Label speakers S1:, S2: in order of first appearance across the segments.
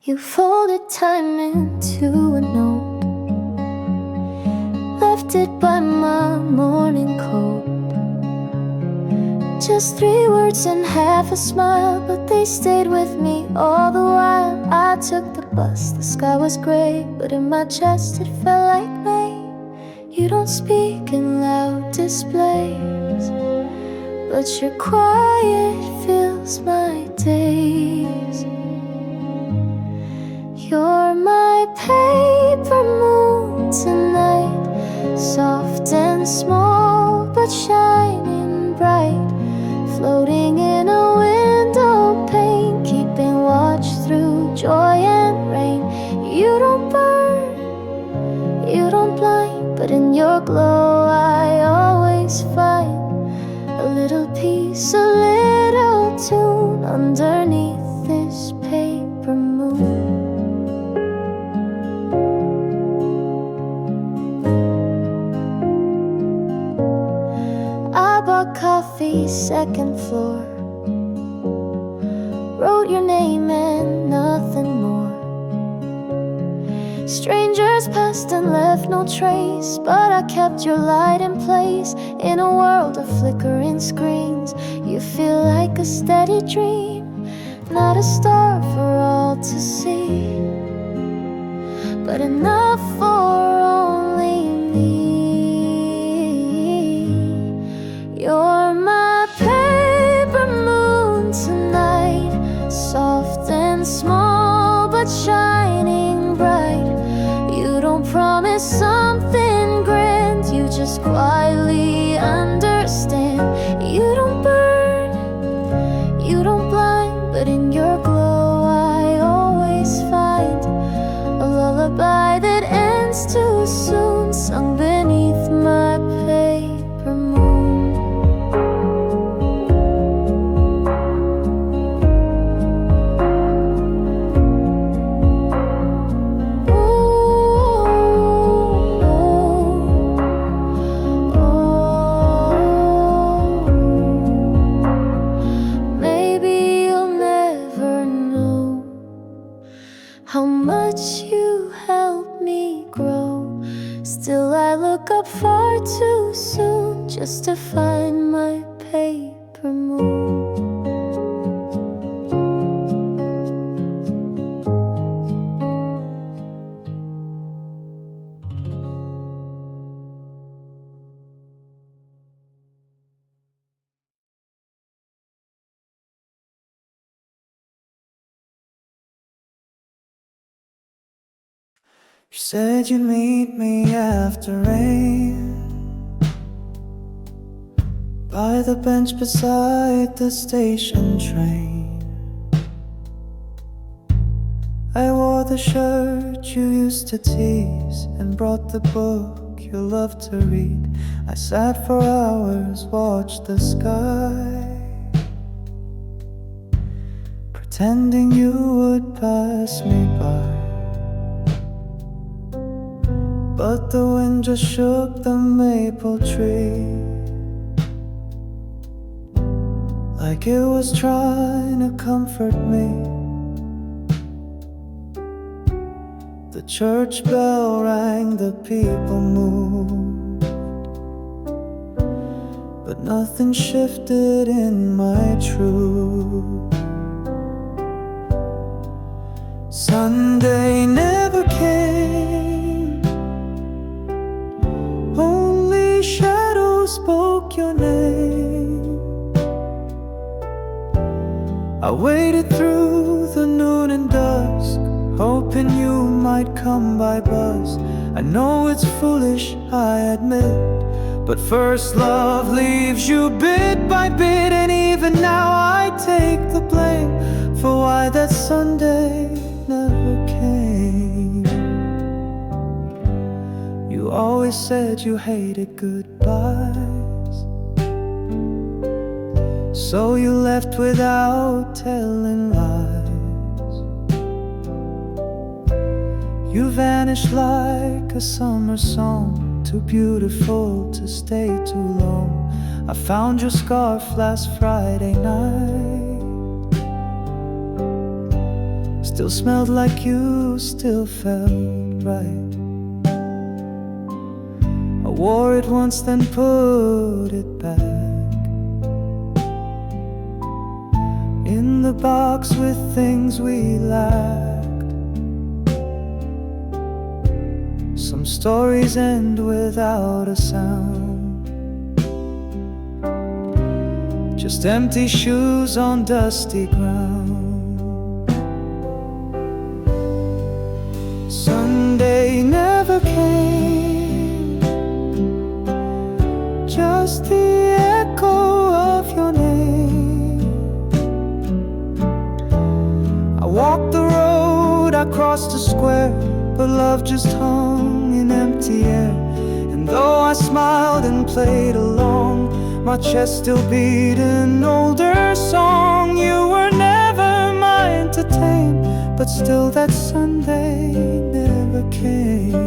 S1: You folded time into a note, left it by my morning coat. Just 3 words and half a smile, but they stayed with me all the while. I took the bus, the sky was gray, but in my chest it felt like May. You don't speak in loud displays, but your quiet fills my days. You're my paper moon tonight, soft and small but shining bright, floating in a window pane, keeping watch through joy and rain. You don't burn, you don't blind, but in your glow I always find a little piece, a little tune underneath this paper moon. I bought coffee, second floor, wrote your name and nothing more. Strangers passed and left no trace, but I kept your light in place. In a world of flickering screens, you feel like a steady dream, not a star for all to see, but enough for only me. You're my paper moon tonight, soft and small but shining bright. You don't promise something grand, you just quietly understand. You don't burn, you don't blind, but in your glow I always find a lullaby that ends too soon, sung beneath my paper moon. How much you helped me grow. Still I look up far too soon just to find my paper moon.
S2: You said you'd meet me after rain, by the bench beside the station train. I wore the shirt you used to tease and brought the book you loved to read. I sat for hours, watched the sky, pretending you would pass me by. But the wind just shook the maple tree, like it was trying to comfort me. The church bell rang, the people moved, but nothing shifted in my truth. Sunday never came, shadows spoke your name. I waited through the noon and dusk, hoping you might come by bus. I know it's foolish, I admit, but first love leaves you bit by bit. And even now I take the blame for why that Sunday never came. You always said you hated goodbyes, so you left without telling lies. You vanished like a summer song, too beautiful to stay too long. I found your scarf last Friday night, still smelled like you, still felt right. I wore it once, then put it back in the box with things we lacked. Some stories end without a sound, just empty shoes on dusty ground. Sunday never came, just the echo of your name. I walked the road, I crossed the square, but love just hung in empty air. And though I smiled and played along, my chest still beat an older song. You were never mine to tame, but still that Sunday never came.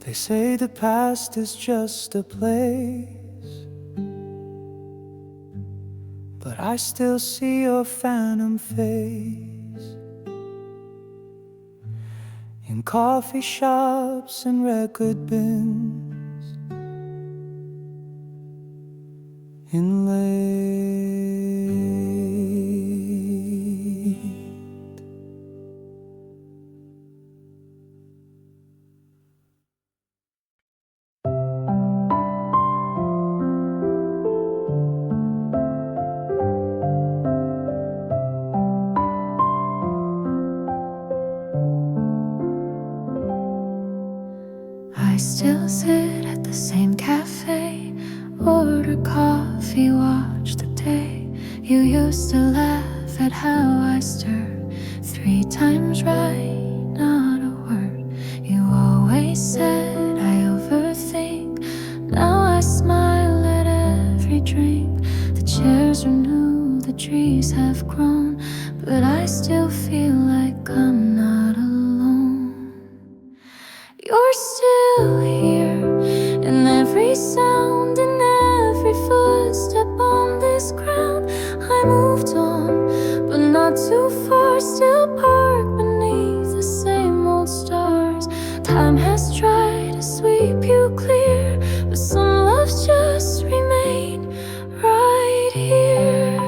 S2: They say the past is just a place, but I still see your phantom face in coffee shops and record bins, in late
S1: I still sit at the same cafe, order coffee, watch the day. You used to laugh at how I stir 3 times right, not a word. You always said I overthink. Now I smile at every drink. The chairs are new, the trees have grown, but I still feel like I'm not alone. You're still here, in every sound, in every footstep on this ground. I moved on, but not too far, still parked beneath the same old stars. Time has tried to sweep you clear, but some loves just remain right here.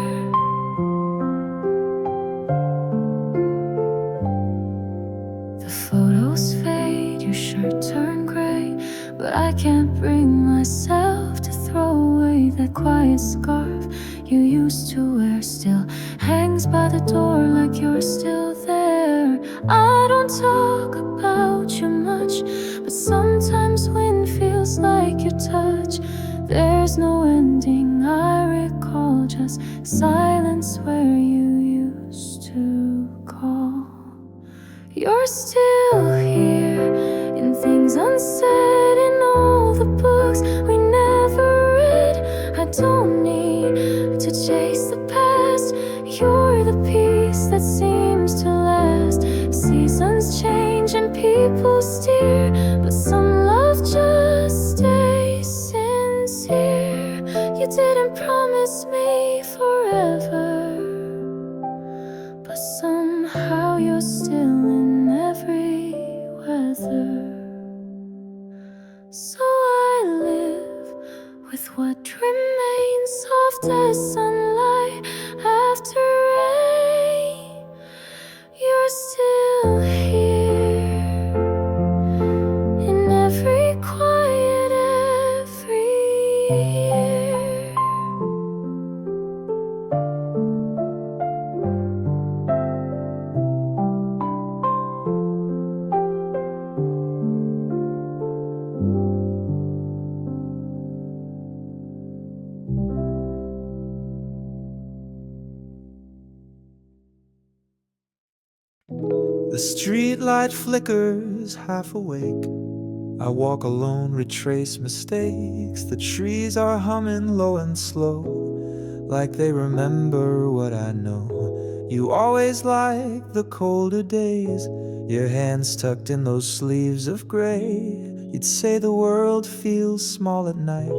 S1: The photos fade, your shirt turned gray, but I can't bring myself to throw away that quiet scarf you used to wear. Still hangs by the door like you're still there. I don't talk about you much, but sometimes wind feels like your touch. There's no ending, I recall just silence where you used to call. You're still here, in things unsaid, in all the books we never read. I don't need to chase the past. You're the peace that seems to last. Seasons change and people steer, but some love just stays sincere. You didn't promise me forever, but somehow you're still in every weather. So I live with what remains, soft as sunlight after rain. You're still here, in every quiet, every
S2: The street light flickers, half awake. I walk alone, retrace mistakes. The trees are humming low and slow, like they remember what I know. You always like the colder days, your hands tucked in those sleeves of gray. You'd say the world feels small at night,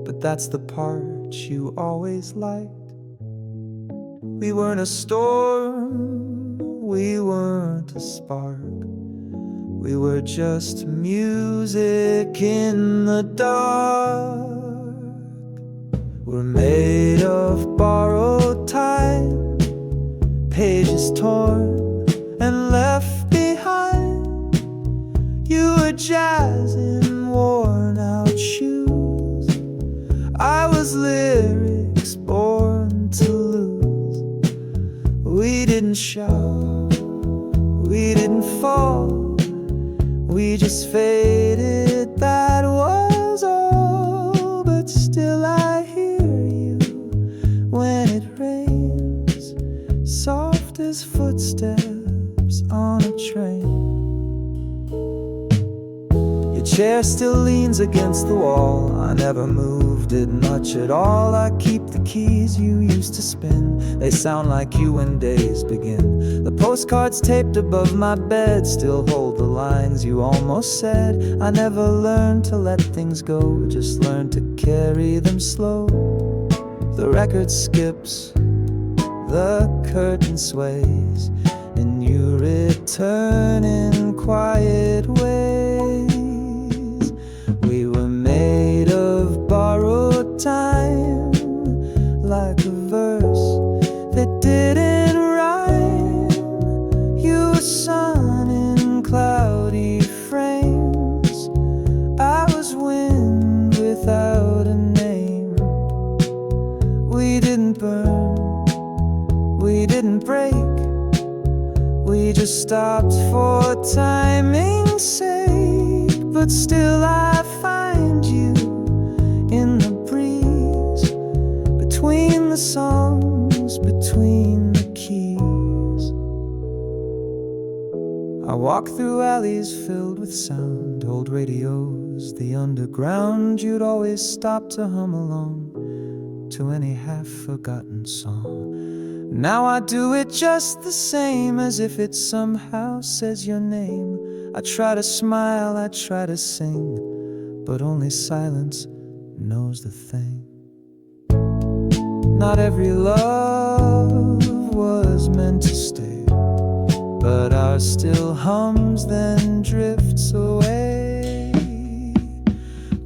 S2: but that's the part you always liked. We weren't a storm, we weren't a spark. We were just music in the dark. We're made of borrowed time, pages torn and left behind. You were jazz in worn out shoes, I was lyrics born to lose. We didn't shout, we didn't fall, we just faded, that was all. But still I hear you when it rains, soft as footsteps on a train. Your chair still leans against the wall, I never moved it much at all. I keep the keys you used to spin, they sound like you when days begin. The postcards taped above my bed still hold the lines you almost said. I never learned to let things go, just learned to carry them slow. The record skips, the curtain sways, and you return in quiet ways. We were made of borrowed time, like a verse that didn't rhyme. You were sun in cloudy frames, I was wind without a name. We didn't burn, we didn't break, we just stopped for timing's sake. But still I find you in the breeze, between the songs, between the keys. I walk through alleys filled with sound, old radios, the underground. You'd always stop to hum along to any half-forgotten song. Now I do it just the same, as if it somehow says your name. I try to smile, I try to sing, but only silence knows the thing. Not every love was meant to stay, but ours still hums then drifts away.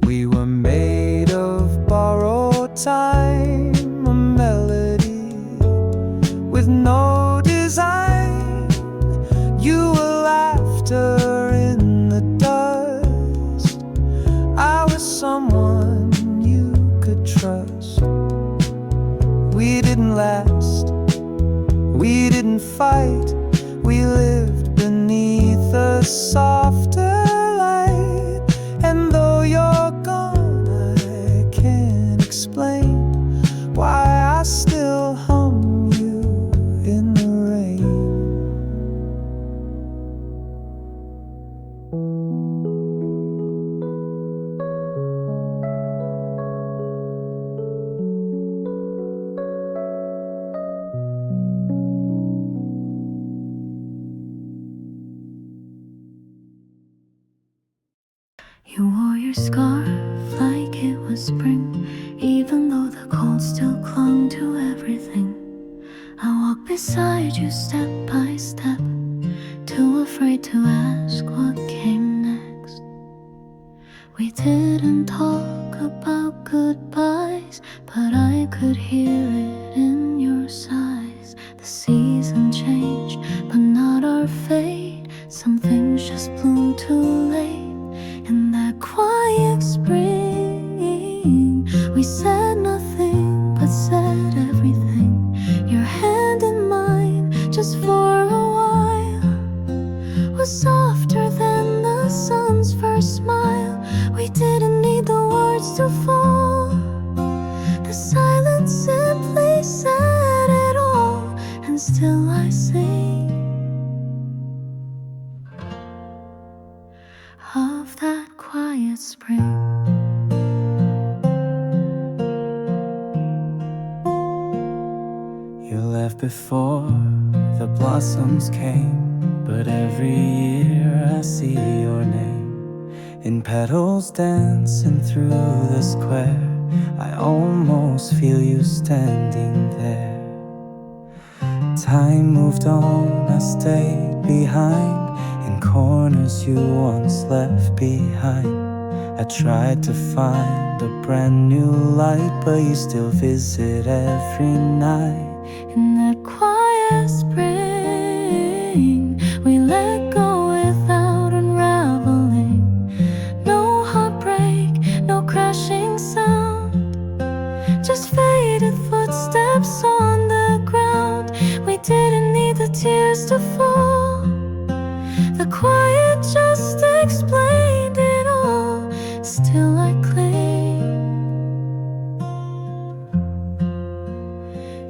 S2: We were made of borrowed time, a melody with no design. You were laughter in the dust, I was someone you could trust. We didn't last, we didn't fight, we lived beneath a softer light. And though you're gone, I can't explain why I still hum you in the rain.
S1: You wore your scarf like it was spring, even though the cold still clung to everything. I walked beside you step by step, too afraid to ask what came next. We didn't talk about goodbyes, but I could hear it in your sighs. The season changed, but not our fate. Some things just bloom too late. In that quiet spring, we said nothing but said everything. Your hand in mine, just for a while, was softer than the sun's first smile. We didn't need the words to fall, the silence simply said it all. And still I sing spring.
S2: You left before the blossoms came, but every year I see your name in petals dancing through the square. I almost feel you standing there. Time moved on, I stayed behind in corners you once left behind. I tried to find a brand new light, but you still visit every night.
S1: In that quiet spring, we let go without unraveling. No heartbreak, no crashing sound, just faded footsteps on the ground. We didn't need the tears to fall. The quiet just explained it all. Still I cling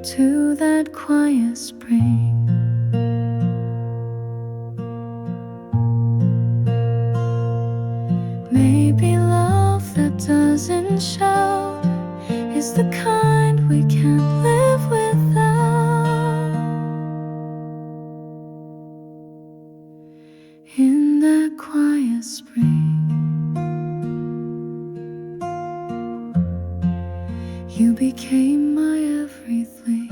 S1: to that quiet spring. Maybe love that doesn't shout is the kind we can't live without. In that quiet spring, you became my everything.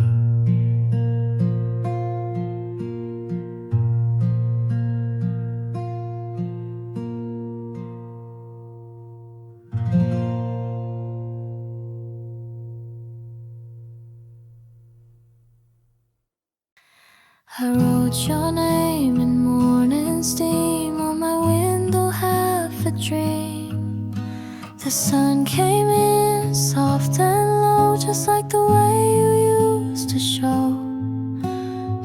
S1: I wrote your name in morning steam on my window, half a dream. The sun came in soft and low, just like the way you used to show.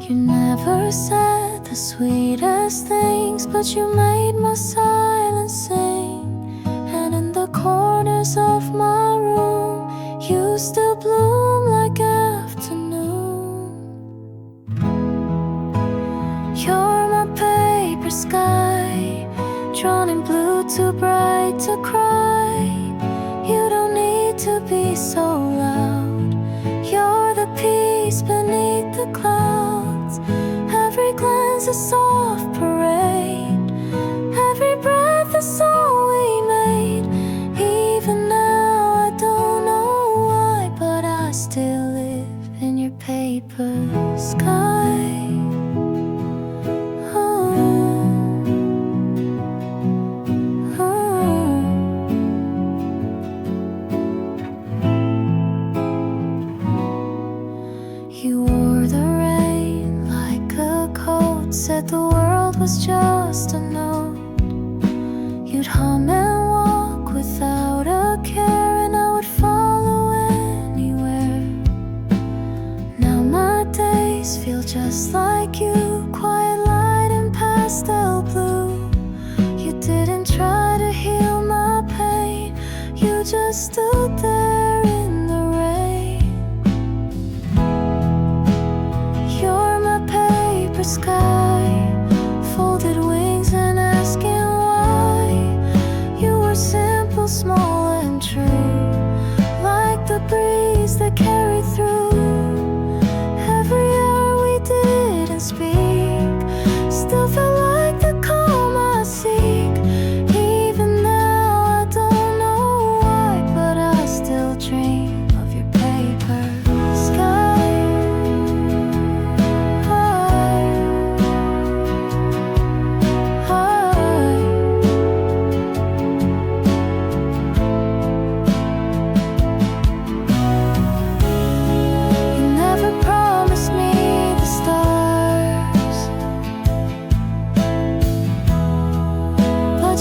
S1: You never said the sweetest things, but you made my silence sing. And in the corners of my room, you still bloom like afternoon. You're my paper sky, drawn in blue, too bright to cry. You don't need to be so loud. You're the peace beneath the clouds. Every glance a soft parade. Every breath is all we made. Even now I don't know why, but I still live in your paper sky. Said the world was just a note. You'd hum and walk without a care, and I would follow anywhere. Now my days feel just like you, quiet light and pastel blue. You didn't try to heal my pain, you just stood there in the rain. You're my paper sky, folded wings and asking why. You were simple, small and true, like the breeze that carried through. Every hour we didn't speak still felt like the calm I seek. Even now I don't know why, but I still dream of your paper sky.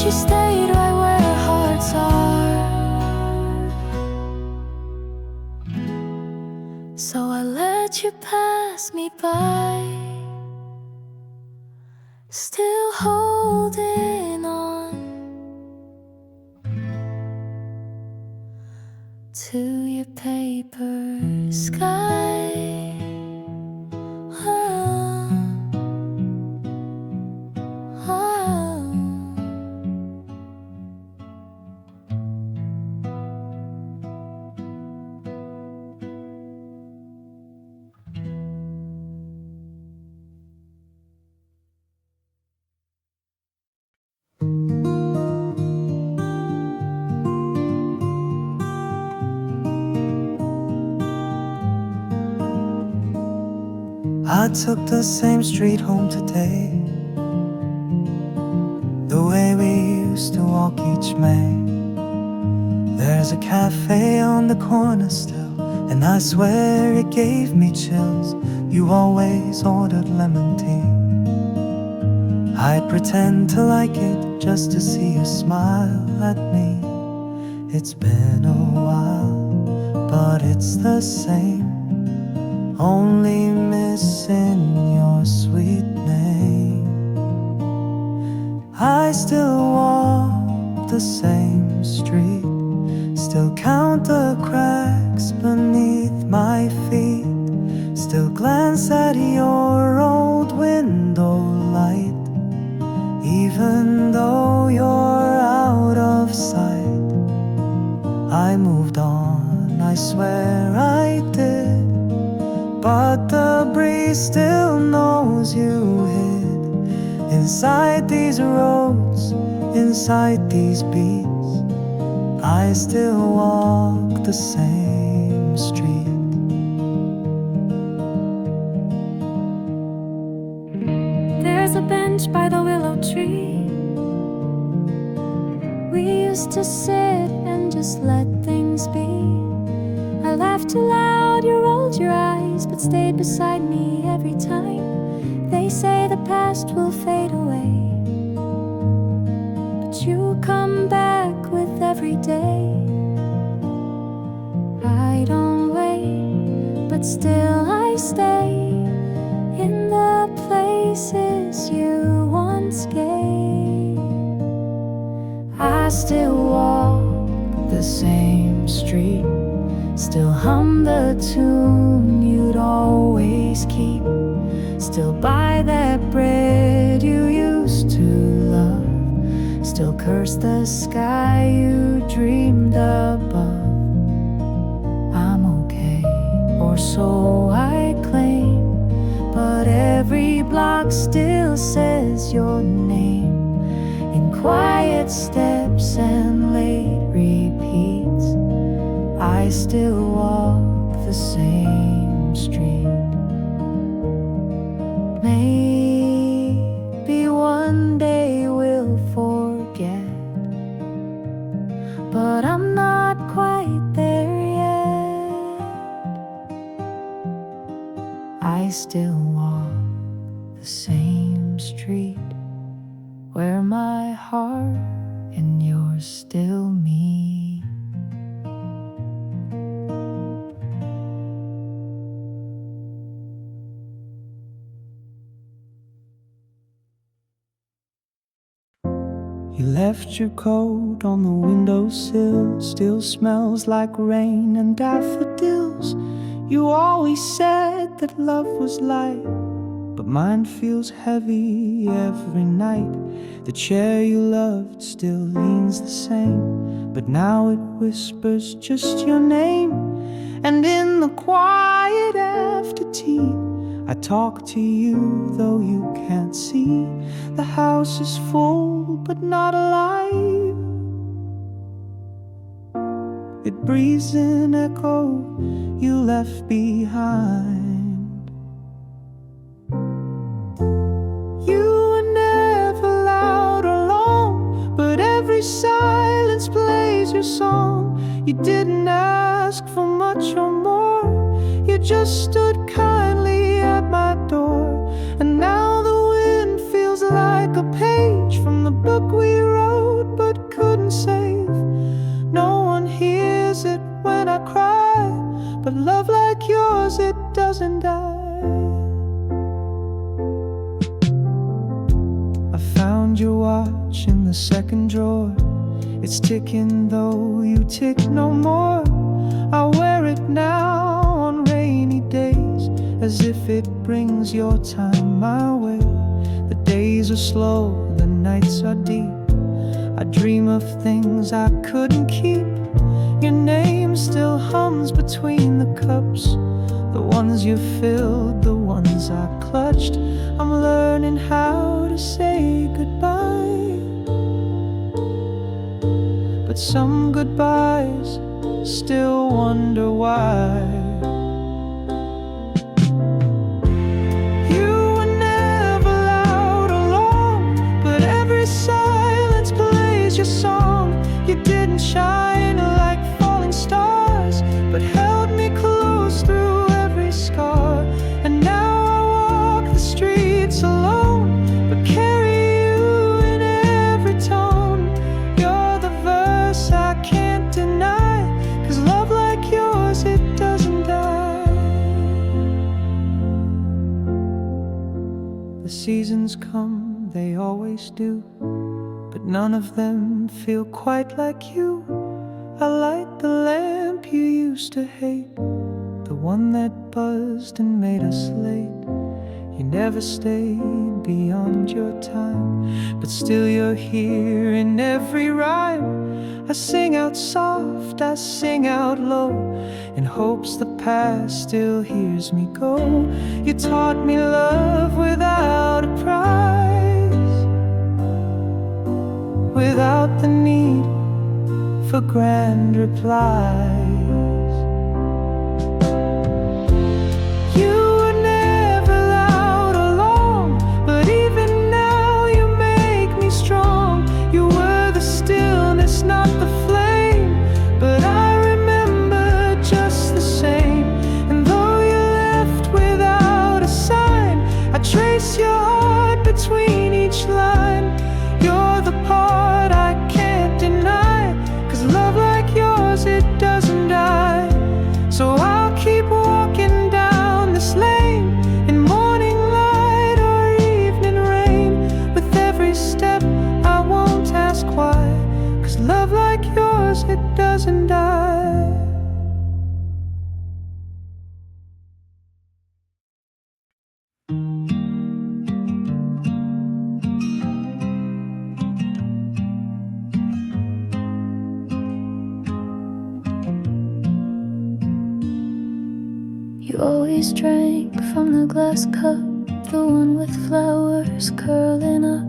S1: You stayed right where our hearts are. So I let you pass me by, still holding on to your paper sky.
S2: I took the same street home today, the way we used to walk each May. There's a cafe on the corner still, and I swear it gave me chills. You always ordered lemon tea. I'd pretend to like it just to see you smile at me. It's been a while, but it's the same, only missing your sweet name. I still walk the same street, still count the cracks beneath my feet, still glance at your old window light, even though you're out of sight. I moved on, I swear I did, but the breeze still knows you hid inside these roads, inside these beats. I still walk the same street.
S1: There's a bench by the willow tree. We used to sit and just let things be. I laughed too loud, you rolled your eyes, but stayed beside me every time. They say the past will fade away, but you come back with every day. I don't wait, but still I stay in the places you once gave. I still walk the same street, still hum the tune you'd always keep, still buy that bread you used to love, still curse the sky you dreamed above. I'm okay, or so I claim, but every block still says your name in quiet steps and late repeats. I still walk the same street. Maybe one day we'll forget, but I'm not quite there yet. I still walk the same street, where my heart and yours still meet.
S2: You left your coat on the windowsill, still smells like rain and daffodils. You always said that love was light, but mine feels heavy every night. The chair you loved still leans the same, but now it whispers just your name. And in the quiet after tea, I talk to you though you can't see. The house is full but not alive. It breathes an echo you left behind. You were never loud or long, but every silence plays your song. You didn't ask for much or more, you just stood kindly at my door. And now the wind feels like a page from the book we wrote but couldn't save. No one hears it when I cry, but love like yours, it doesn't die. I found your watch in the second drawer. It's ticking though you tick no more. I wear it now on rainy days, as if it brings your time my way. The days are slow, the nights are deep. I dream of things I couldn't keep. Your name still hums between the cups, the ones you filled, the ones I clutched. I'm learning how to say goodbye, but some goodbyes still wonder why. come, they always do, but none of them feel quite like you. I light the lamp you used to hate, the one that buzzed and made us late. You never stayed beyond your time, but still you're here in every rhyme. I sing out soft, I sing out low, in hopes the past still hears me go. You taught me love without a prize, without the need for grand replies.
S1: You always drank from the glass cup, the one with flowers curling up.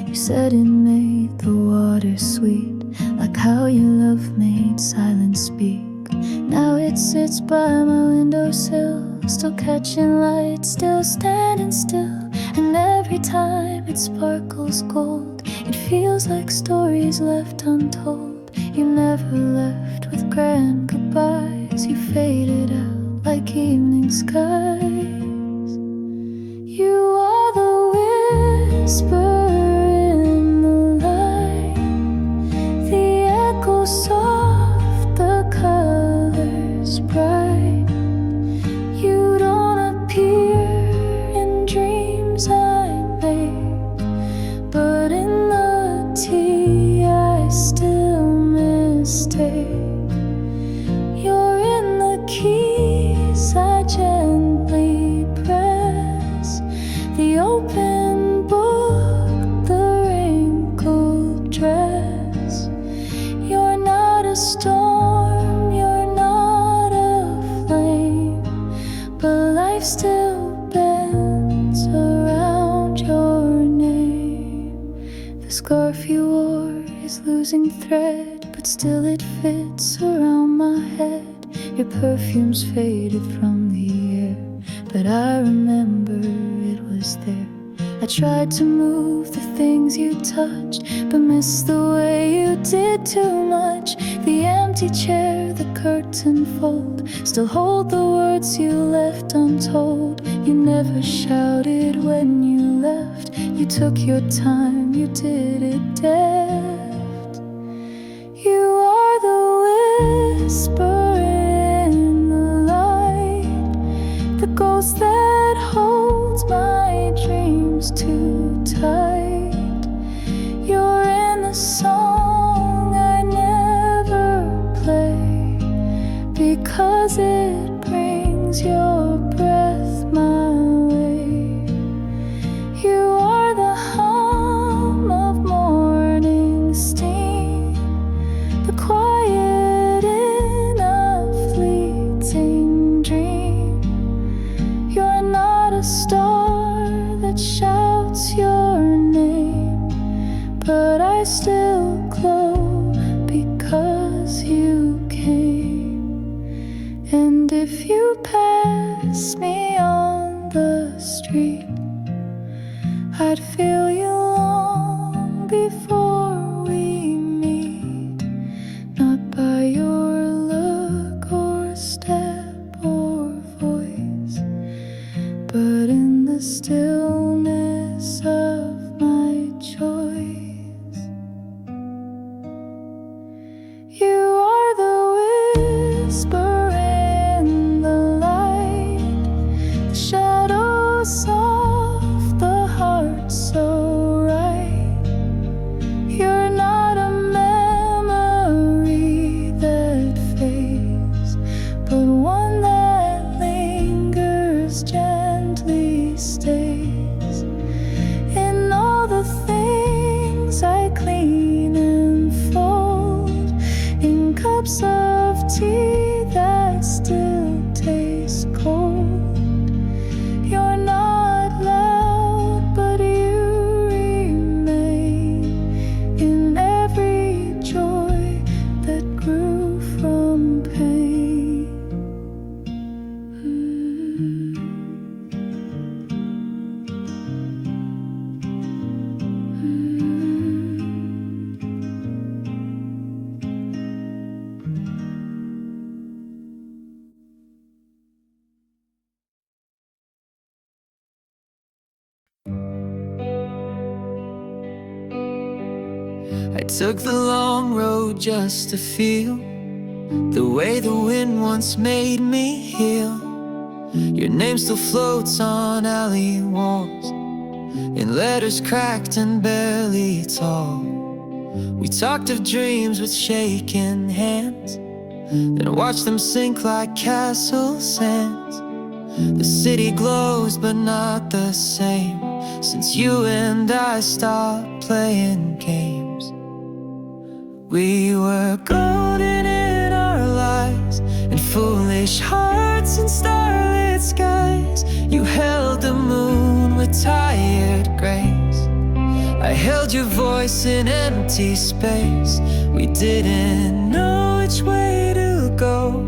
S1: You said it made the water sweet, like how your love made silence speak. Now it sits by my windowsill, still catching light, still standing still. And every time it sparkles gold, it feels like stories left untold. You never left with grand goodbyes, you faded out like evening skies. You are the whisper in the light, the echo soft, the colors bright. You don't appear in dreams I make, but in the tea I still mistake. You're in the keys I gently press, the open book, the wrinkled dress. You're not a storm, you're not a flame, but life still bends around your name. The scarf you wore is losing thread, but still it fits around my head. Your perfume's faded from the air, but I remember it was there. I tried to move the things you touched, but missed the way you did too much. The empty chair, the curtain fold, still hold the words you left untold. You never shouted when you left, you took your time, you did it deft. You are the whisper in the light, the ghost that holds my dreams too tight. You're in the song I never play, because it brings your breath my way. You are the hum of morning steam, the quiet in a fleeting dream. You're not a star that shouts your name, but I still glow because you came. And if you pass me on the street, I'd feel you long before we meet, not by your look or step or voice, but in the stillness of my choice. You are the whisper in the light, the shadow soft, the heart so
S2: I took the long road just to feel the way the wind once made me heal. Your name still floats on alley walls in letters cracked and barely tall. We talked of dreams with shaking hands and watched them sink like castle sands. The city glows but not the same since you and I stopped playing games. We were golden in our lives and foolish hearts in starlit skies. You held the moon with tired grace. I held your voice in empty space. We didn't know which way to go,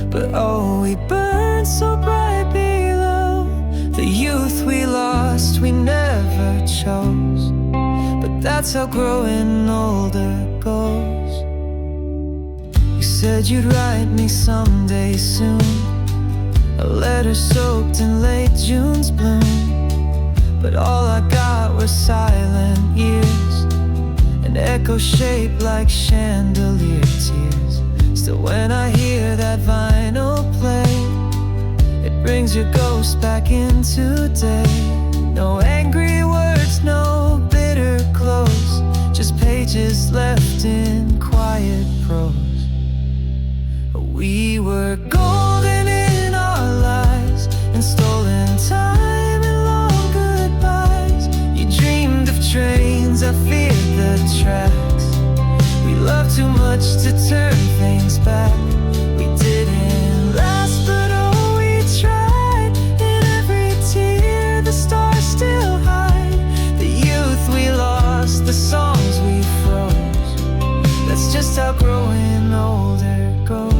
S2: but oh, we burned so bright below. The youth we lost, we never chose, but that's how growing older goes. You said you'd write me someday soon, a letter soaked in late June's bloom, but all I got were silent years, an echo shaped like chandelier tears. Still when I hear that vinyl play, it brings your ghost back into day. No angry words, no bitter close, just pages left in quiet prose. We were golden in our lives and stolen time and long goodbyes. You dreamed of trains, I feared the tracks. We loved too much to turn things back. We didn't last, but oh, we tried. In every tear, the stars still hide. The youth we lost, the songs we froze. That's just how growing older goes.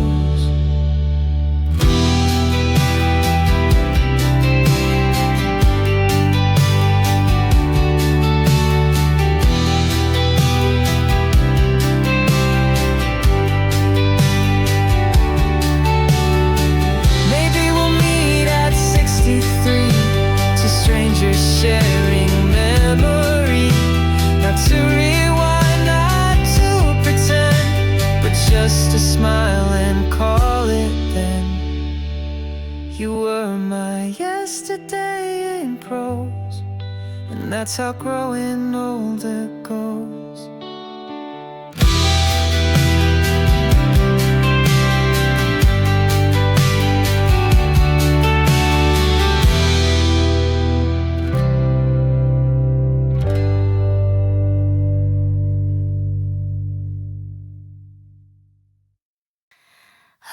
S2: Sharing memory, not to rewind, not to pretend, but just to smile and call it then. You were my yesterday in prose, and that's how growing older goes.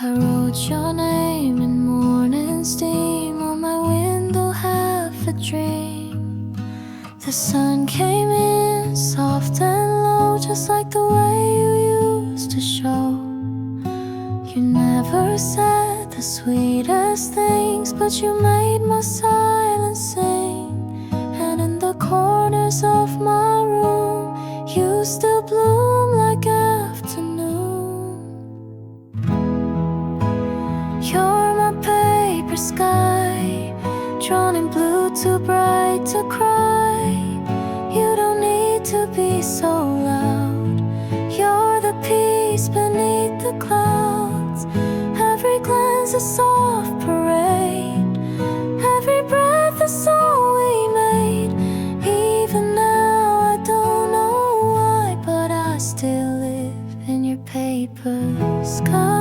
S1: I wrote your name in morning steam on my window, half a dream. The sun came in soft and low, just like the way you used to show. You never said the sweetest things, but you made my silence sing. And in the corners of my room, you still bloom like afternoon. You're my paper sky, drawn in blue too bright to cry. You don't need to be so loud. You're the peace beneath the clouds. Every glance a soft parade, every breath a song we made. Even now I don't know why, but I still live in your paper sky.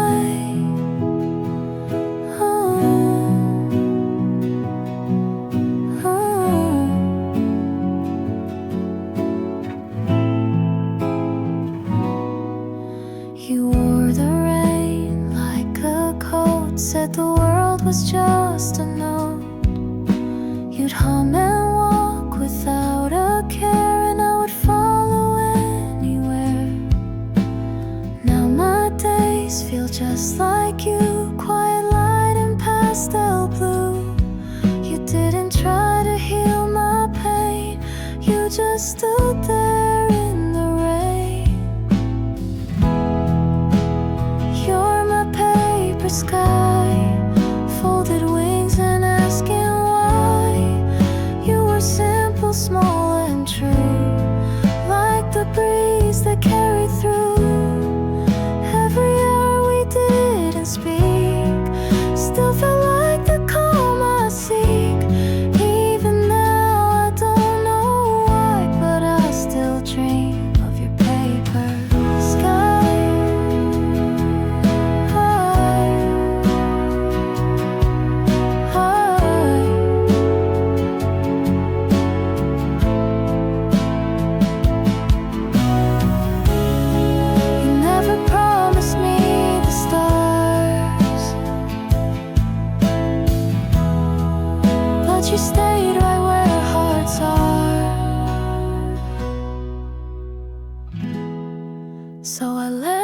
S1: Said the world was just a note. You'd hum and walk without a care, and I would follow anywhere. Now my days feel just like you, quiet light and pastel blue. You didn't try to heal my pain, you just stood there in the rain. You're my paper sky, folded wings and asking why. You were simple, small and true, like the breeze that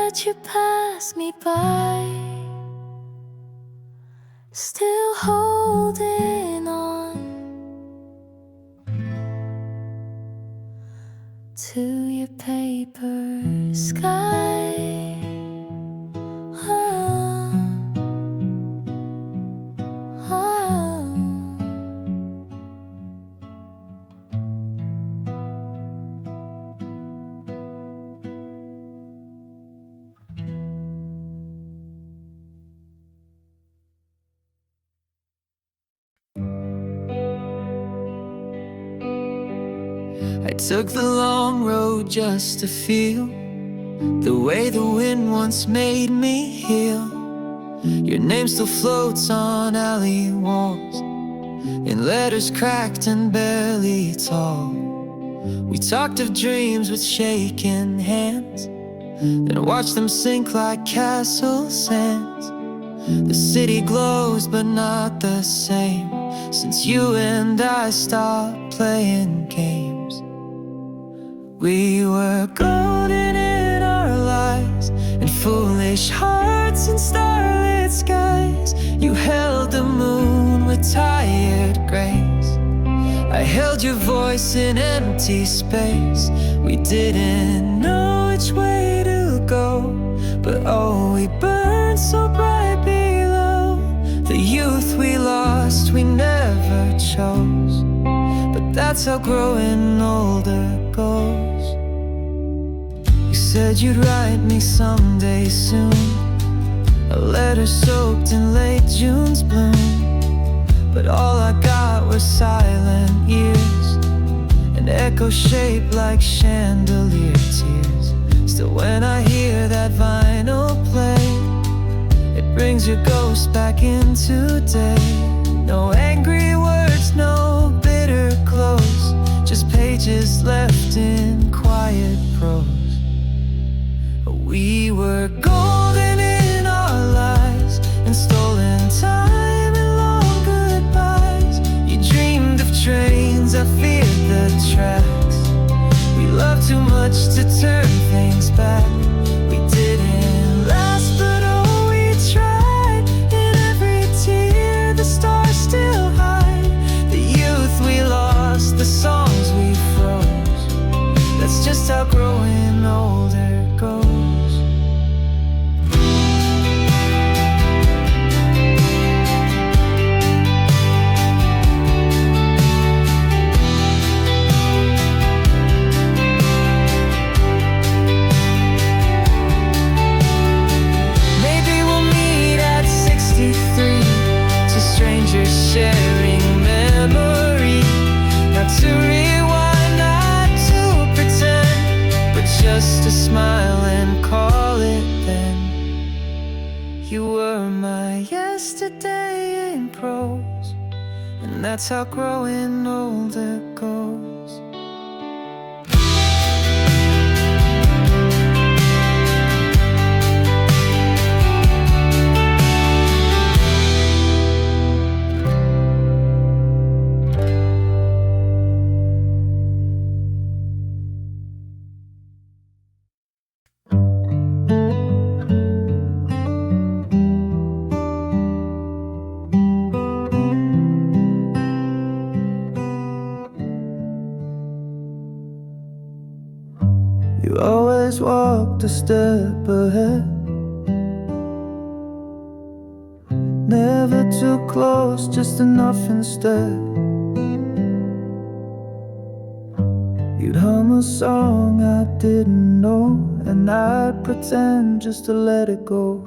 S1: let you pass me by, still holding on to your paper sky.
S2: I took the long road just to feel the way the wind once made me heal. Your name still floats on alley walls in letters cracked and barely tall. We talked of dreams with shaking hands, then watched them sink like castle sands. The city glows but not the same since you and I stopped playing games. We were golden in our lives and foolish hearts in starlit skies. You held the moon with tired grace. I held your voice in empty space. We didn't know which way to go, but oh, we burned so bright below. The youth we lost, we never chose, but that's how growing older goes. You said you'd write me someday soon, a letter soaked in late June's bloom, but all I got were silent years, an echo shaped like chandelier tears. Still when I hear that vinyl play, it brings your ghost back into day. No angry words, no bitter close, just pages left in quiet prose. We were golden in our lives and stolen time and long goodbyes. You dreamed of trains, I feared the tracks. We loved too much to turn things back. We didn't last, but oh, we tried. In every tear, the stars still hide. The youth we lost, the songs we froze. That's just how growing older goes. Sharing memory, not to rewind, not to pretend, but just to smile and call it then. You were my yesterday in prose, and that's how growing older goes. You always walked a step ahead, never too close, just enough instead. You'd hum a song I didn't know, and I'd pretend just to let it go.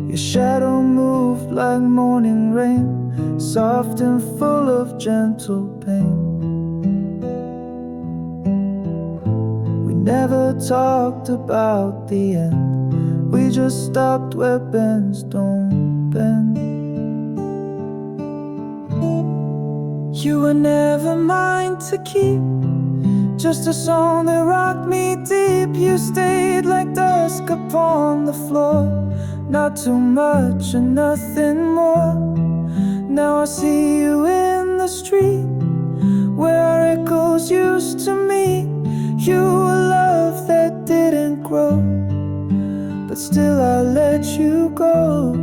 S2: Your shadow moved like morning rain, soft and full of gentle pain. Never talked about the end, we just stopped where bends don't bend. You were never mine to keep, just a song that rocked me deep. You stayed like dusk upon the floor, not too much and nothing more. Now I see you in the street, where our echoes used to meet. You were grow, but still I let you go.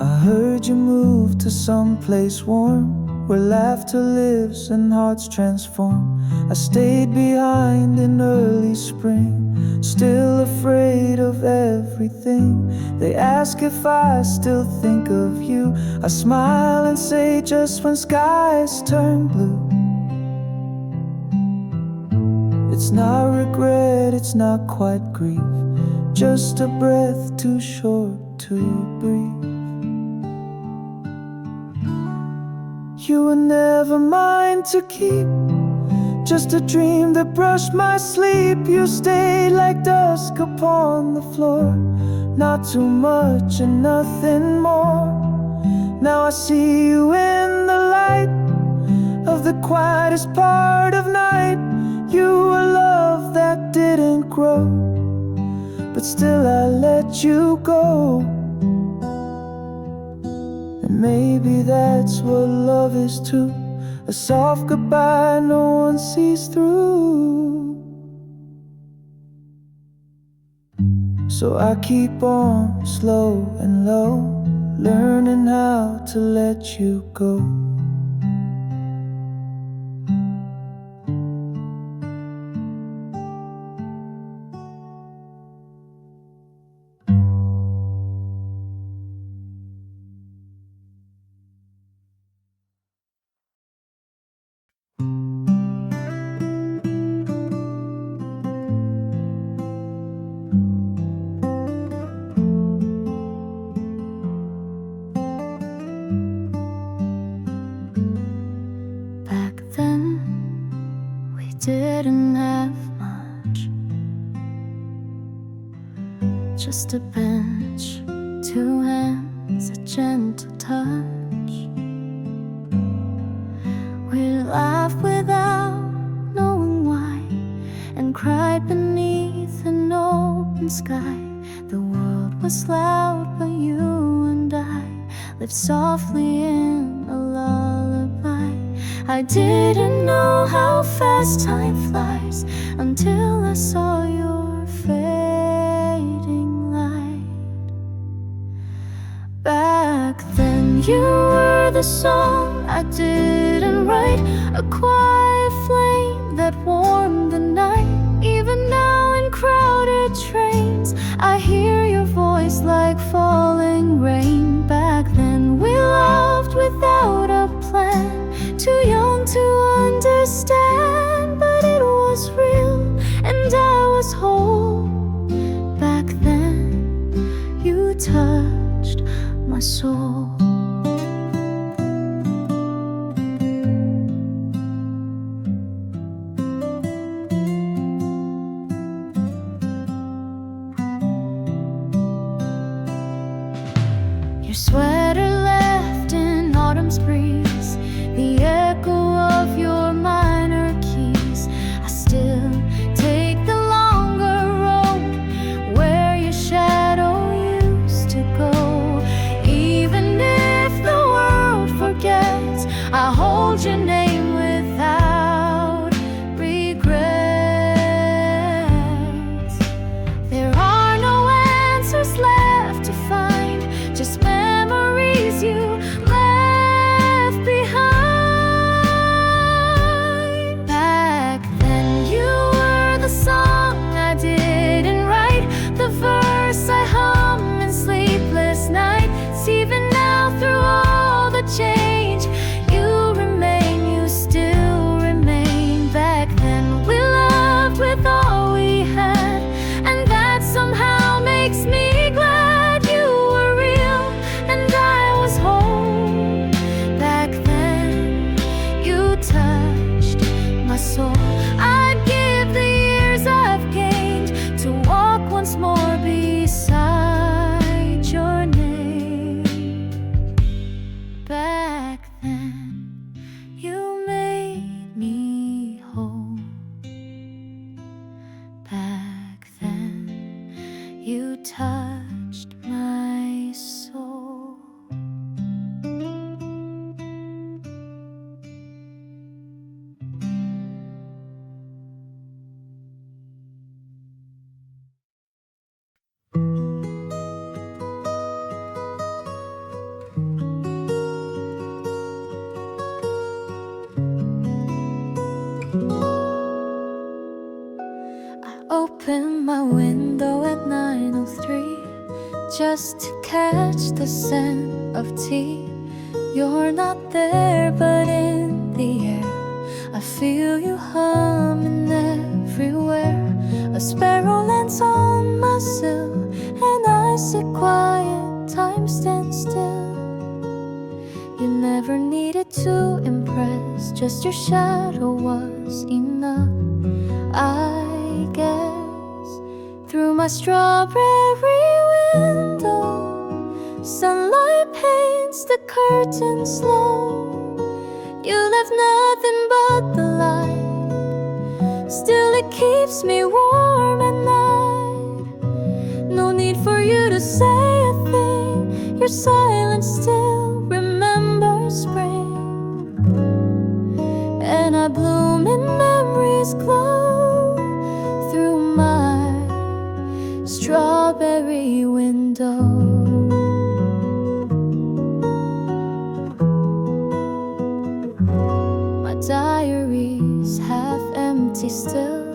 S2: I heard you moved to someplace warm, where laughter lives and hearts transform. I stayed behind in early spring, still afraid of everything. They ask if I still think of you. I smile and say just when skies turn blue. It's not regret, it's not quite grief, just a breath too short to breathe. You were never mine to keep, just a dream that brushed my sleep. You stayed like dusk upon the floor, not too much and nothing more. Now I see you in the light of the quietest part of night. You were love that didn't grow, but still I let you go. And maybe that's what love is too, a soft goodbye no one sees through. So I keep on slow and low, learning how to let you go.
S1: Didn't have much, just a bench, two hands, a gentle touch. We laughed without knowing why, and cried beneath an open sky. The world was loud, but you and I lived softly in a lullaby. I didn't know how fast time flies until I saw your fading light. Back then you were the song I didn't write, a quiet flame that warmed the night. Even now in crowded trains I hear your voice like falling rain. Back then we loved without a plan, too young to understand, but it was real and I was whole. Back then you touched my soul. Your sweater left in autumn's breeze, the echo of your minor keys. I still take the longer road where your shadow used to go. Even if the world forgets, I hold your name without regrets. There are no answers left to find, just memories you left behind. Back then you were the song I didn't write, the verse I hum in sleepless nights. Even now through all the change, you remain, you still remain. Back then we loved with all we had, and that somehow makes me glad you were real and I was whole. Back then you touched my soul. I'd give the years I've gained to walk once more beside your name. Back then you made me whole. Back then you touched my soul. just to catch the scent of tea. You're not there, but in the air I feel you humming everywhere. A sparrow lands on my sill, and I sit quiet, time stands still. You never needed to impress, just your shadow was enough, I guess. Through my strawberry window, sunlight paints the curtains low. You left nothing but the light, still it keeps me warm at night. No need for you to say a thing, your silence still remembers spring. And I bloom and memories glow through my strawberry window. Diaries half empty still,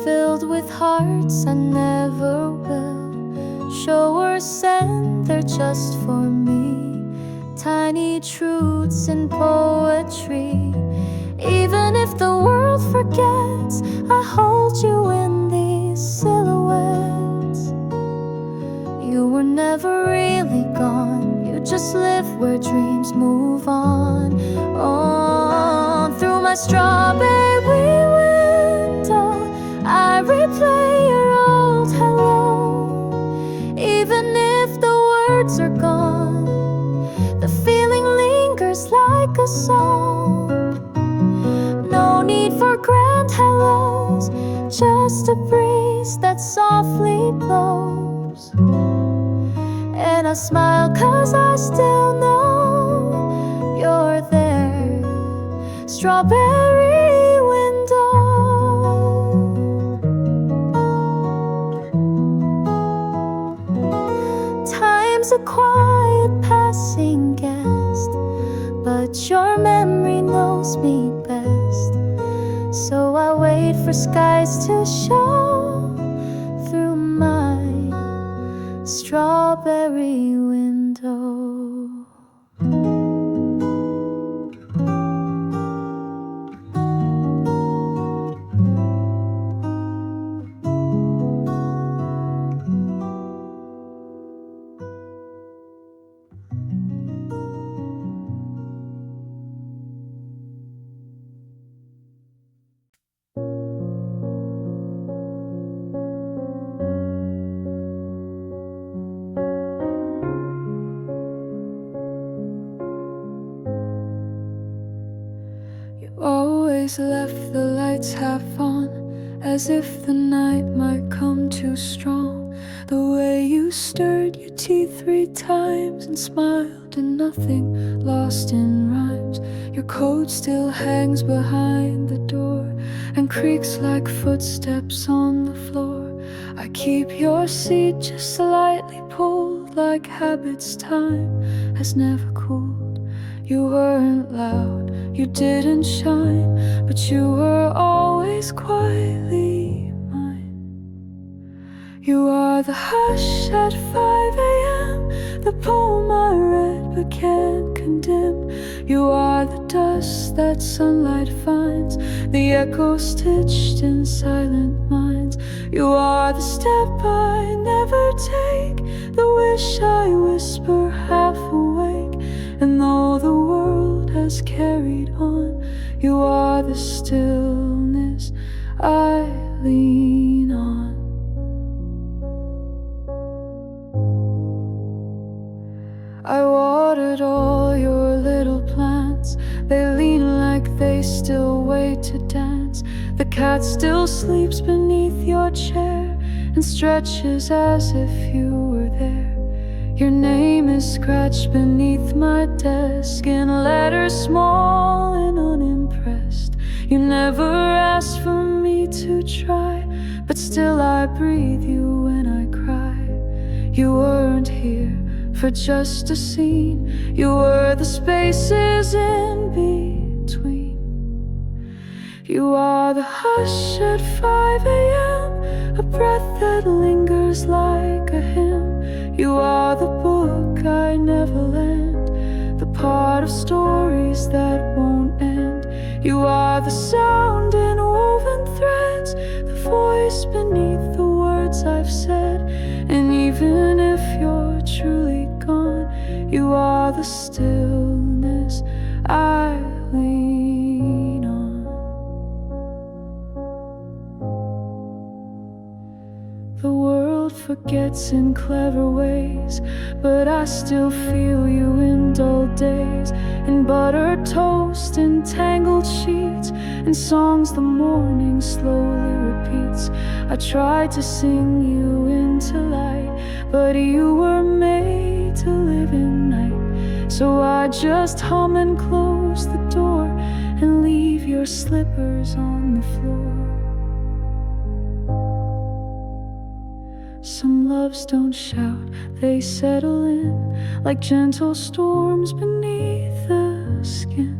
S1: filled with hearts I never will show or send, they're just for me. Tiny truths in poetry. Even if the world forgets, I hold you in these silhouettes. You were never really gone, you just live where dreams move on. Through my strawberry window, I replay your old hello. Even if the words are gone, the feeling lingers like a song. No need for grand hellos, just a breeze that softly blows. And I smile 'cause I still know you're there. Strawberry window. Time's a quiet passing guest, but your memory knows me best. So I wait for skies to show through my strawberry window. Always left the lights half on, as if the night might come too strong. The way you stirred your tea 3 times and smiled and nothing lost in rhymes. Your coat still hangs behind the door and creaks like footsteps on the floor. I keep your seat just slightly pulled, like habits time has never cooled. You weren't loud, you didn't shine, but you were always quietly mine. You are the hush at 5 a.m., the poem I read but can't condemn. You are the dust that sunlight finds, the echo stitched in silent minds. You are the step I never take, the wish I whisper half awake. And though the world has carried on, you are the stillness I lean on. I watered all your little plants, they lean like they still wait to dance. The cat still sleeps beneath your chair and stretches as if you were there. Your name is scratched beneath my desk in letters small and unimpressed. You never asked for me to try, but still I breathe you when I cry. You weren't here for just a scene, you were the spaces in between. You are the hush at 5 a.m., a breath that lingers like a hymn. You are Neverland, the part of stories that won't end. You are the sound in woven threads, the voice beneath the words I've said. And even if you're truly gone, you are the stillness I lean on. The world forgets in clever ways, but I still feel you in dull days, in buttered toast and tangled sheets, and songs the morning slowly repeats. I tried to sing you into light, but you were made to live in night. So I just hum and close the door and leave your slippers on the floor. Some loves don't shout, they settle in like gentle storms beneath the skin.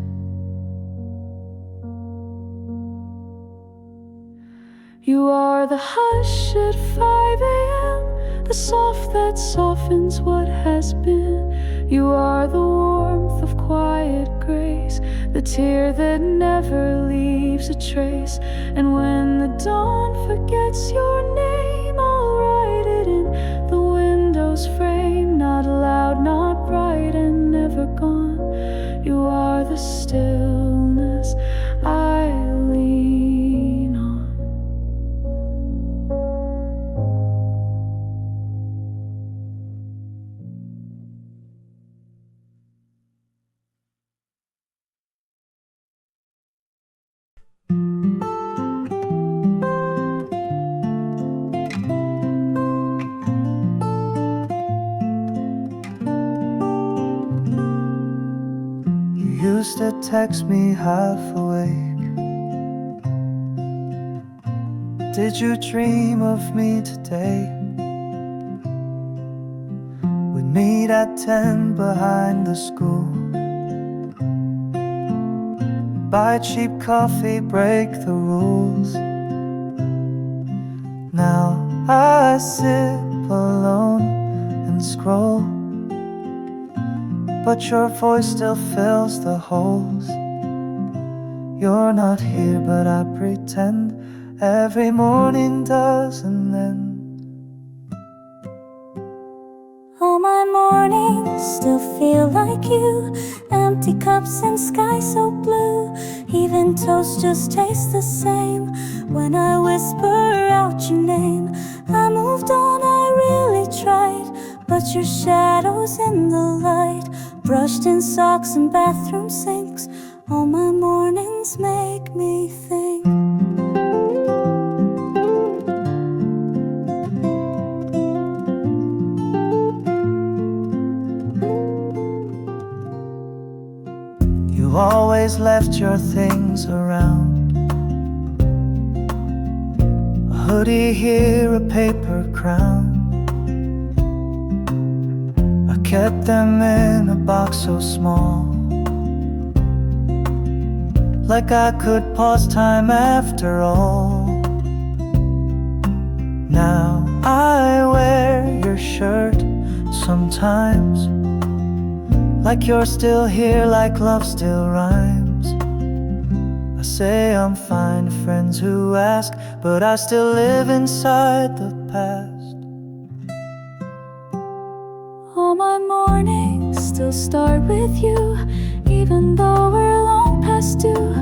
S1: You are the hush at 5 a.m., the soft that softens what has been. You are the warmth of quiet grace, the tear that never leaves a trace. And when the dawn forgets your name, I'll write it in the window's frame. Not loud, not bright, and never gone. You are the stillness I lean on.
S2: Used to text me half awake. Did you dream of me today? We'd meet at 10 behind the school, buy cheap coffee, break the rules. Now I sip alone and scroll, but your voice still fills the holes. You're not here, but I pretend every morning doesn't end.
S3: All my mornings still feel like you, empty cups and sky so blue. Even toast just tastes the same when I whisper out your name. I moved on, I really tried, but your shadow's in the light, brushed in socks and bathroom sinks. All my mornings make me think.
S2: You always left your things around, a hoodie here, a paper crown. I kept them in a box so small, like I could pause time after all. Now I wear your shirt sometimes, like you're still here, like love still rhymes. I say I'm fine to friends who ask, but I still live inside the past.
S1: All my mornings still start with you, even though we're long past due.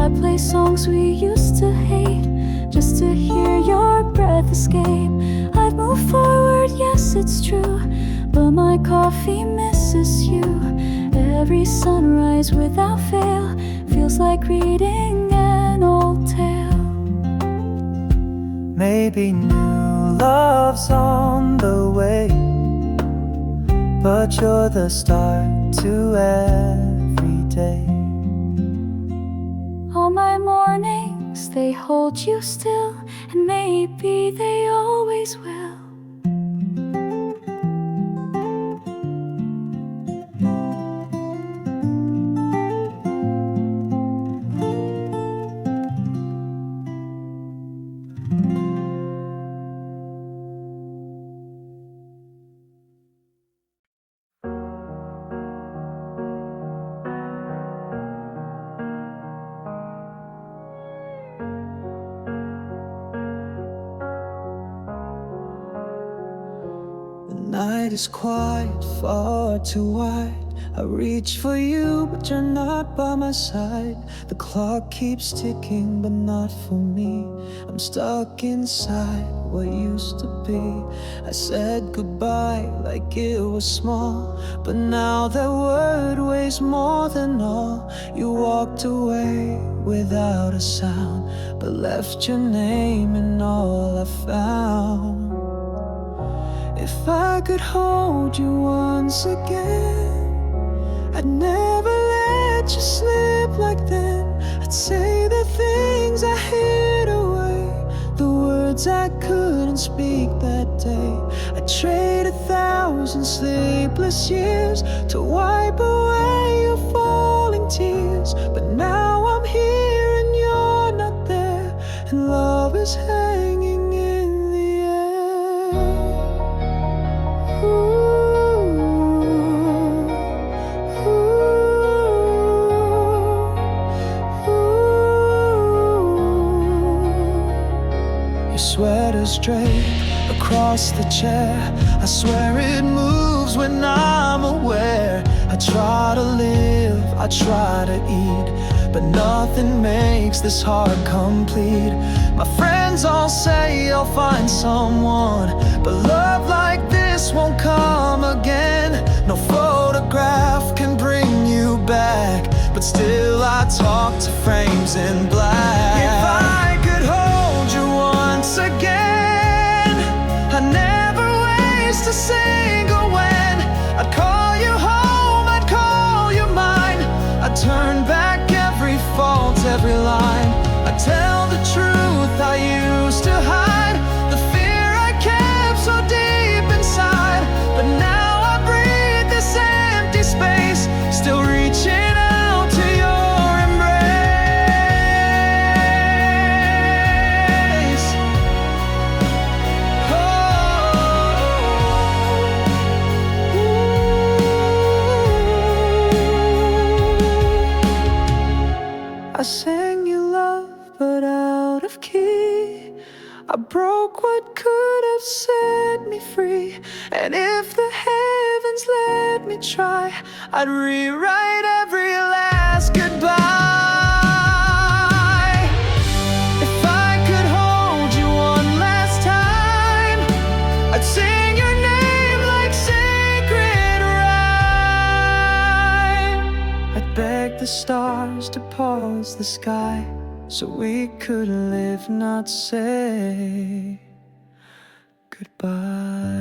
S1: I play songs we used to hate, just to hear your breath escape. I'd move forward, yes it's true, but my coffee misses you. Every sunrise without fail feels like reading an old tale.
S2: Maybe new love's on the way, but you're the start to every day.
S1: All my mornings, they hold you still, and maybe they always will.
S2: night is quiet, far too wide. I reach for you, but you're not by my side. The clock keeps ticking, but not for me. I'm stuck inside what used to be. I said goodbye like it was small, but now that word weighs more than all. You walked away without a sound, but left your name in all I found. If I could hold you once again, I'd never let you slip like then. I'd say the things I hid away, the words I couldn't speak that day. I'd trade 1,000 sleepless years to wipe away your falling tears. But now I'm here and you're not there, and love is hanging in the air. Ooh. Sweater's draped across the chair. I swear it moves when I'm aware. I try to live, I try to eat, but nothing makes this heart complete. My friends all say I'll find someone, but love like this won't come again. No photograph can bring you back, but still I talk to frames in black. If I could hold you once again, I'd never waste a single when. I'd call you home, I'd call you mine. I'd turn back every fault, every line. I'd tell the truth I used to hide, the fear I kept so deep inside. But now I breathe this empty space, still reaching out to your embrace. I sang you love, but out of key. I broke what could have set me free. And if the heavens let me try, I'd rewrite every last goodbye. If I could hold you one last time, I'd sing your name like sacred rhyme. I'd beg the stars to pause the sky, so we could live, not say goodbye.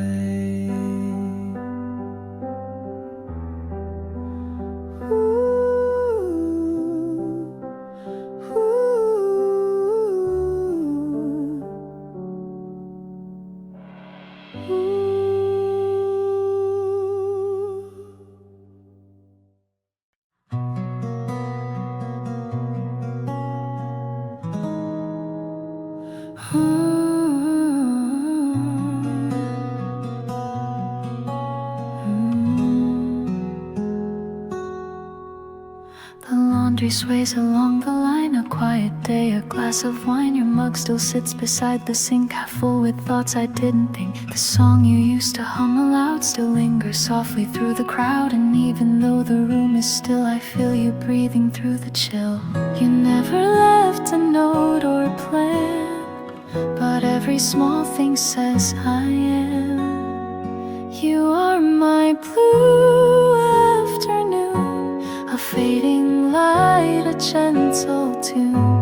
S1: The laundry sways along the line, a quiet day, a glass of wine. Your mug still sits beside the sink, half full with thoughts I didn't think. The song you used to hum aloud still lingers softly through the crowd. And even though the room is still, I feel you breathing through the chill. You never left a note or a plan, but every small thing says I am. You are my blue afternoon, a fading light, a gentle tune.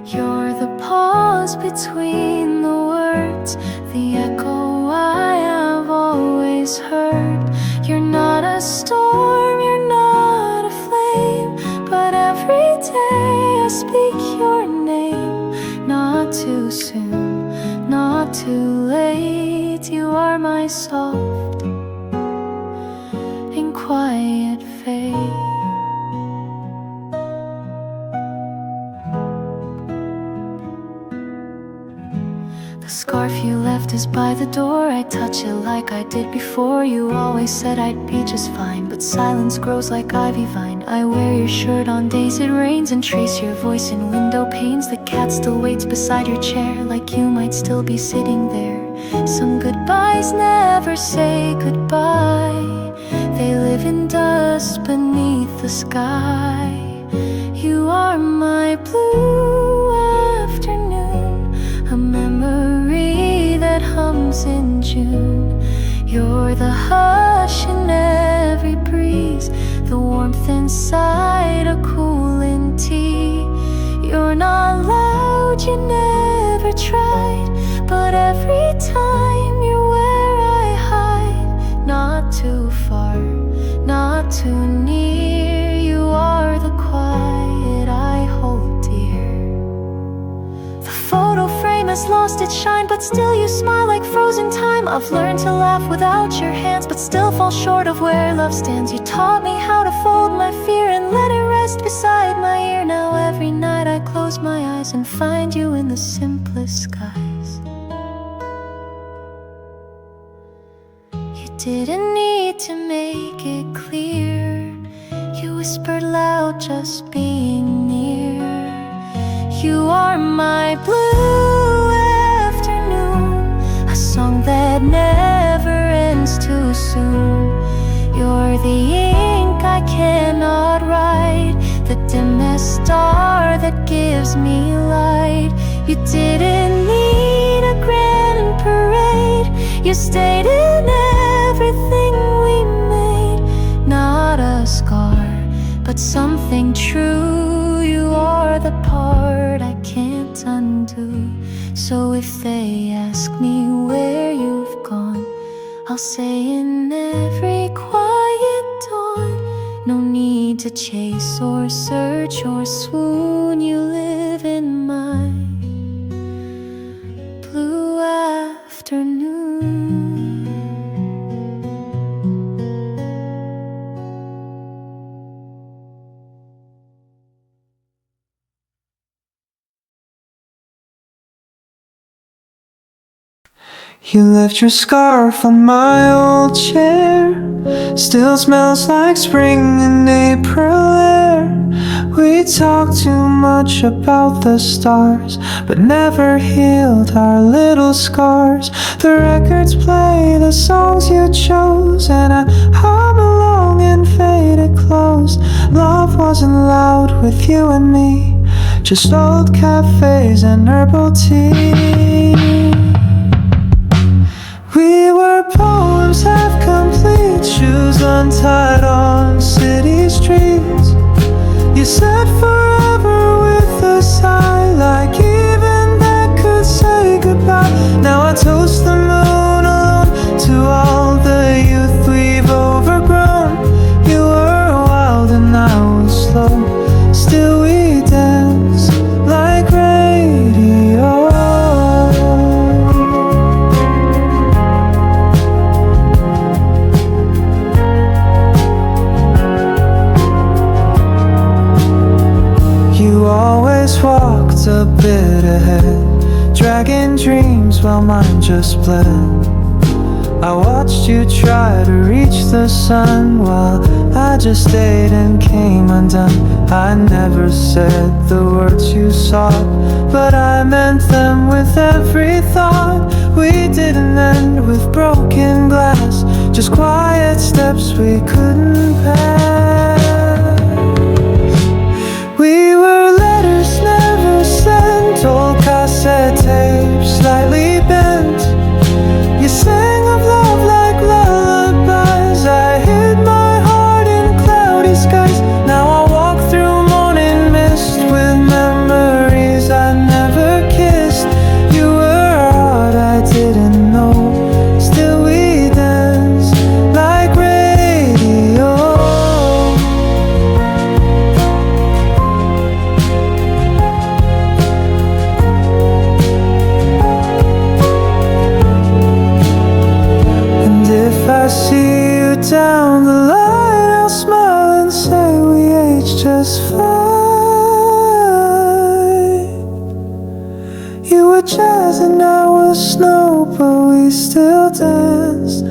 S1: You're the pause between the words, the echo I have always heard. You're not a storm, you're not a flame, but every day I speak your name. Not too soon, not too late. You are my soft and quiet fate. The scarf you left is by the door. I touch it like I did before. You always said I'd be just fine, but silence grows like ivy vine. I wear your shirt on days it rains and trace your voice in window panes. The cat still waits beside your chair, like you might still be sitting there. Some goodbyes never say goodbye. They live in dust beneath the sky. You are my blue afternoon, a memory that hums in June. You're the hush in every breeze, the warmth inside a cooling tea. You're not loud, you never tried, but every time you're where I hide. Not too far, not too near. You are the quiet I hold dear. The photo frame has lost its shine, but still you smile like frozen time. I've learned to laugh without your hands, but still fall short of where love stands. You taught me how to fold my fear and let it rest beside my ear. Now every night I close my eyes and find you in the simplest skies. You didn't need to make it clear. You whispered loud just being near. You are my blue afternoon, a song that never ends too soon. You're the ink I cannot write, the dimmest star that gives me light. You didn't need a grand parade. You stayed in everything we made. Not a scar, but something true. You are the part I can't undo. So if they ask me where you've gone, I'll say in every quiet dawn. No need to chase or search or swoon. You live in my blue afternoon.
S2: You left your scarf on my old chair. Still smells like spring and April air. We talked too much about the stars, but never healed our little scars. The records play the songs you chose, and I hum along in faded clothes. Love wasn't loud with you and me, just old cafes and herbal tea. We were poems half complete, shoes untied on city streets. You said forever with a sigh, like even that could say goodbye. Now I toast the moon alone to all the youth we've overgrown. You were wild and I was slow, still we dance like radio. You always walked a bit ahead, dragging dreams while mine just bled. I watched you try to reach the sun while I just stayed and came undone. I never said the words you sought, but I meant them with every thought. We didn't end with broken glass, just quiet steps we couldn't pass. We were letters never sent, old cassette tapes slightly bent. You sang of love like lullabies. I hid my heart in cloudy skies. Now I walk through morning mist with memories I never kissed. You were hard, I didn't know. Still we dance like radio. If I see you down the line, I'll smile and say we aged just fine. You were jazz and I was snow, but we still danced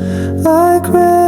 S2: like rain.